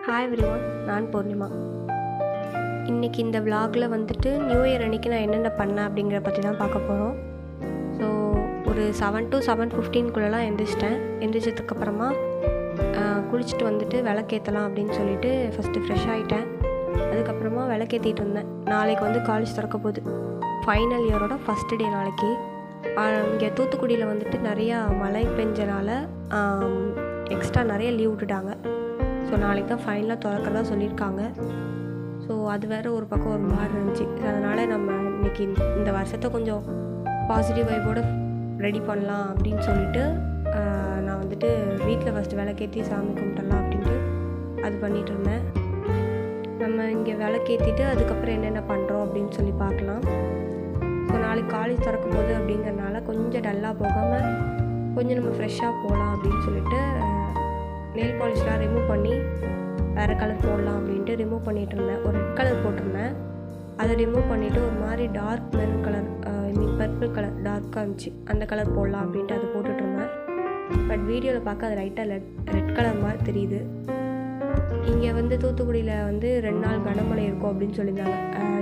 Hi everyone, நான் பூர்ணிமா. இன்றைக்கி இந்த விலாகில் வந்துட்டு நியூ இயர் அன்றைக்கி நான் என்னென்ன பண்ணேன் அப்படிங்கிற பற்றி தான் பார்க்க போகிறோம். ஸோ ஒரு 7 to 7:15 எந்திரிச்சிட்டேன். எந்திரிச்சதுக்கப்புறமா குளிச்சுட்டு வந்துட்டு விளக்கேற்றலாம் அப்படின்னு சொல்லிட்டு ஃபஸ்ட்டு ஃப்ரெஷ் ஆகிட்டேன். அதுக்கப்புறமா விளக்கேற்றிட்டு இருந்தேன். நாளைக்கு வந்து காலேஜ் திறக்க போகுது. ஃபைனல் இயரோட ஃபஸ்ட்டு டே நாளைக்கு. இங்கே தூத்துக்குடியில் வந்துட்டு நிறையா மழை பெஞ்சனால எக்ஸ்ட்ரா நிறைய லீவ் விட்டுட்டாங்க. ஸோ நாளைக்கு தான் ஃபைனலாக திறக்கிறதா சொல்லியிருக்காங்க. ஸோ அது வேறு ஒரு பக்கம் ஒரு மாதிரி இருந்துச்சு. அதனால் நம்ம இன்றைக்கி இந்த வருஷத்தை கொஞ்சம் பாசிட்டிவ் வைப்போடு ரெடி பண்ணலாம் அப்படின்னு சொல்லிட்டு நான் வந்துட்டு வீட்டில் ஃபஸ்ட்டு விளக்கேற்றி சாமி கும்பிட்டுடலாம் அப்படின்ட்டு அது பண்ணிகிட்டு இருந்தேன். நம்ம இங்கே விளக்கேற்றிட்டு அதுக்கப்புறம் என்னென்ன பண்ணுறோம் அப்படின்னு சொல்லி பார்க்கலாம். ஸோ நாளைக்கு காலேஜ் திறக்கும் போது அப்படிங்கிறனால கொஞ்சம் டல்லாக போகாமல் கொஞ்சம் நம்ம ஃப்ரெஷ்ஷாக போகலாம் அப்படின்னு சொல்லிட்டு நெயில் பாலிஷ்லாம் ரிமூவ் பண்ணி வேறு கலர் போடலாம் அப்படின்ட்டு ரிமூவ் பண்ணிகிட்டு இருந்தேன். ஒரு ரெட் கலர் போட்டிருந்தேன். அதை ரிமூவ் பண்ணிவிட்டு ஒரு மாதிரி dark maroon colour purple colour டார்க்காக இருந்துச்சு, அந்த கலர் போடலாம் அப்படின்ட்டு அது போட்டுட்டு இருந்தேன். பட் வீடியோவில் பார்க்க அது லைட்டாக ரெட் கலர் மாதிரி தெரியுது. இங்கே வந்து தூத்துக்குடியில் வந்து 2 நாள் கனமழை இருக்கும் அப்படின்னு சொல்லியிருந்தாங்க.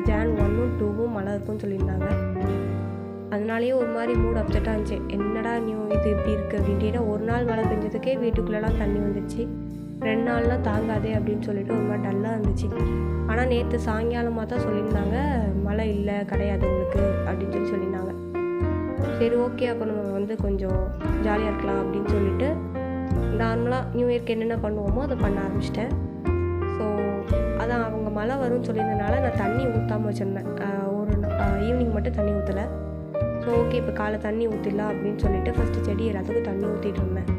ஜான் 1, 2 மழை இருக்கும்னு சொல்லியிருந்தாங்க. அதனாலேயே ஒரு மாதிரி மூட் அப்செட்டாக இருந்துச்சு. என்னடா இது இப்படி இருக்குது அப்படின்ட்டு. ஏன்னா ஒரு நாள் மழை பெஞ்சதுக்கே வீட்டுக்குள்ளெலாம் தண்ணி வந்துடுச்சு. 2 நாள்லாம் தாங்காதே அப்படின்னு சொல்லிட்டு ஒரு மாதிரி டல்லாக இருந்துச்சு. ஆனால் நேற்று சாயங்காலமாக தான் சொல்லியிருந்தாங்க மழை இல்லை கிடையாது உங்களுக்கு அப்படின்னு சொல்லியிருந்தாங்க. சரி ஓகே, அப்போ நம்ம வந்து கொஞ்சம் ஜாலியாக இருக்கலாம் அப்படின்னு சொல்லிட்டு நார்மலாக நியூ இயர்க்கு என்னென்ன பண்ணுவோமோ அதை பண்ண ஆரம்பிச்சிட்டேன். ஸோ அதான் அவங்க மழை வரும்னு சொல்லியிருந்தனால நான் தண்ணி ஊற்றாமல் வச்சுருந்தேன். ஒரு ஈவினிங் மட்டும் தண்ணி ஊற்றலை. ஸோ ஓகே, இப்போ காலை தண்ணி ஊற்றிடலாம் அப்படின்னு சொல்லிட்டு ஃபஸ்ட்டு செடி எல்லாத்துக்கும் தண்ணி ஊற்றிட்டு இருந்தேன்.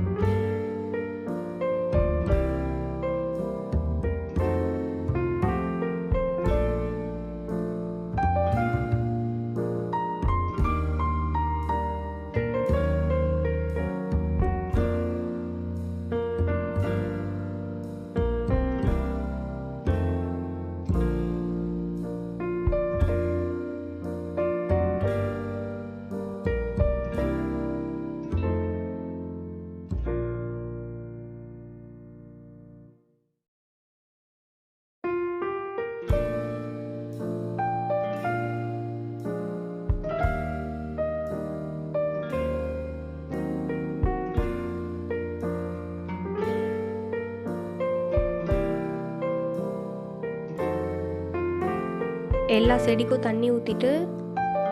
எல்லா செடிக்கும் தண்ணி ஊற்றிட்டு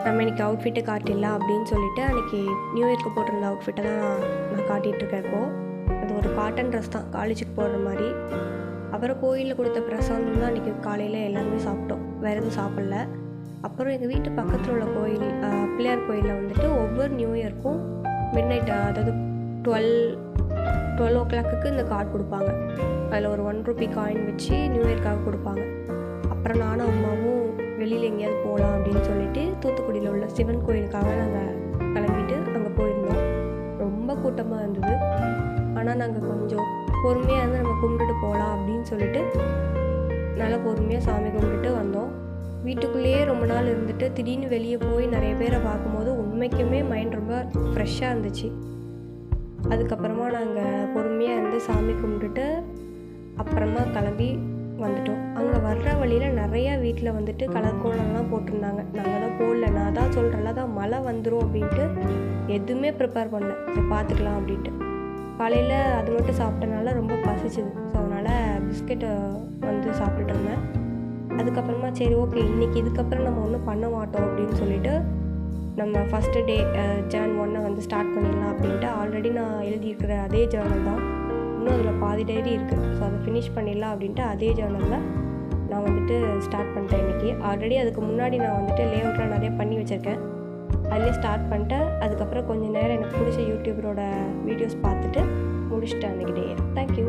நம்ம இன்றைக்கி அவுட்ஃபிட்டை காட்டிடலாம் அப்படின்னு சொல்லிட்டு அன்றைக்கி நியூ இயர்க்கு போட்டிருந்த அவுட்ஃபிட்டை தான் நான் காட்டிகிட்ருக்கேன். இப்போது அது ஒரு காட்டன் ட்ரெஸ் தான், காலேஜுக்கு போடுற மாதிரி. அப்புறம் கோயிலில் கொடுத்த பிரசாதம் தான் இன்றைக்கி காலையில் எல்லாருமே சாப்பிட்டோம். வேறு எதுவும் சாப்பிடல. அப்புறம் எங்கள் வீட்டு பக்கத்தில் உள்ள கோயில் பிள்ளையார் கோயிலில் வந்துட்டு ஒவ்வொரு நியூ இயர்க்கும் மிட் நைட், அதாவது 12 o'clock இந்த கார்டு கொடுப்பாங்க. அதில் ஒரு 1 rupee காயின் வச்சு நியூ இயர்க்காக கொடுப்பாங்க. அப்புறம் நானும் அம்மாவும் வெளியில் எங்கேயாவது போகலாம் அப்படின்னு சொல்லிட்டு தூத்துக்குடியில் உள்ள சிவன் கோயிலுக்காக நாங்கள் கிளம்பிட்டு அங்கே போயிருந்தோம். ரொம்ப கூட்டமாக இருந்தது. ஆனால் நாங்கள் கொஞ்சம் பொறுமையாக இருந்து நம்ம கும்பிட்டுட்டு போகலாம் அப்படின்னு சொல்லிட்டு நல்லா பொறுமையாக சாமி கும்பிட்டுட்டு வந்தோம். வீட்டுக்குள்ளேயே ரொம்ப நாள் இருந்துட்டு திடீர்னு வெளியே போய் நிறைய பேரை பார்க்கும்போது உண்மைக்குமே மைண்ட் ரொம்ப ஃப்ரெஷ்ஷாக இருந்துச்சு. அதுக்கப்புறமா நாங்கள் பொறுமையாக இருந்து சாமி கும்பிட்டுட்டு அப்புறமா கிளம்பி வந்துட்டோம். அங்கே வர்ற வழியில் நிறையா வீட்டில் வந்துட்டு கலர் கோலம்லாம் போட்டிருந்தாங்க. நாங்கள் தான் போடல. நான் தான் சொல்கிறேன்ல, தான் மழை வந்துடும் அப்படின்ட்டு எதுவுமே ப்ரிப்பேர் பண்ணல. சரி பார்த்துக்கலாம் அப்படின்ட்டு காலையில் அது மட்டும் சாப்பிட்டனால ரொம்ப பசிச்சுது. ஸோ அதனால் பிஸ்கெட்டை வந்து சாப்பிட்டுட்டு இருந்தேன். அதுக்கப்புறமா சரி ஓகே, இன்றைக்கி இதுக்கப்புறம் நம்ம ஒன்றும் பண்ண மாட்டோம் அப்படின்னு சொல்லிட்டு நம்ம ஃபஸ்ட்டு டே ஜான் 1 வந்து ஸ்டார்ட் பண்ணிடலாம் அப்படின்ட்டு ஆல்ரெடி நான் எழுதியிருக்கிற அதே ஜேர்னல் தான். இன்னும் அதில் பாதி டைரி இருக்குது. ஸோ அதை ஃபினிஷ் பண்ணிடலாம் அப்படின்ட்டு அதே ஜேர்னலில் நான் வந்துட்டு ஸ்டார்ட் பண்ணிட்டேன் இன்றைக்கி. ஆல்ரெடி அதுக்கு முன்னாடி நான் வந்துட்டு லேஅவுட்லாம் நிறைய பண்ணி வச்சுருக்கேன். அதிலே ஸ்டார்ட் பண்ணிட்டேன். அதுக்கப்புறம் கொஞ்சம் நேரம் எனக்கு பிடிச்ச யூடியூபரோட வீடியோஸ் பார்த்துட்டு முடிச்சிட்டேன் அன்றைக்கி டே. தேங்க்யூ.